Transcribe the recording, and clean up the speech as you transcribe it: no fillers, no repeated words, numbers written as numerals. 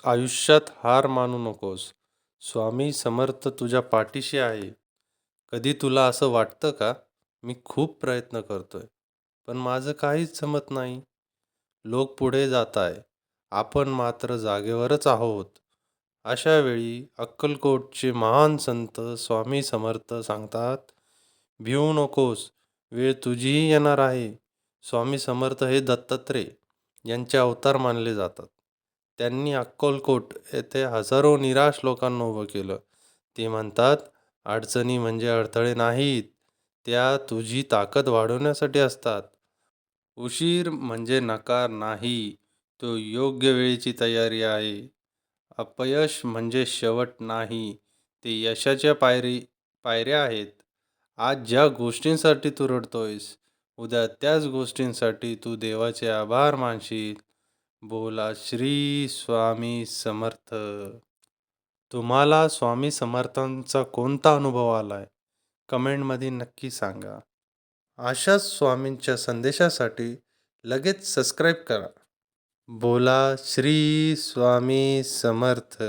आयुष्यात हार मानू नकोस. स्वामी समर्थ तुझ्या पाठीशी आहे. कधी तुला असं वाटतं का, मी खूप प्रयत्न करतोय, पण माझं काहीच जमत नाही. लोक पुढे जात आहे, आपण मात्र जागेवरच आहोत. अशा वेळी अक्कलकोटचे महान संत स्वामी समर्थ सांगतात, भिवू नकोस, वेळ तुझीही येणार आहे. स्वामी समर्थ हे दत्तात्रय यांचे अवतार मानले जातात. त्यांनी अक्कलकोट येथे हजारो निराश लोकांना उभं केलं. ते म्हणतात, अडचणी म्हणजे अडथळे नाहीत, त्या तुझी ताकद वाढवण्यासाठी असतात. उशीर म्हणजे नकार नाही, तो योग्य वेळेची तयारी आहे. अपयश म्हणजे शेवट नाही, ते यशाच्या पायऱ्या आहेत. आज ज्या गोष्टींसाठी तू रडतोयस, उद्या त्याच गोष्टींसाठी तू देवाचे आभार मानशील. बोला श्री स्वामी समर्थ. तुम्हाला स्वामी समर्थांचा कोणता अनुभव आलाय? कमेंटमध्ये नक्की सांगा. अशाच स्वामींच्या संदेशासाठी लगेच सबस्क्राईब करा. बोला श्री स्वामी समर्थ.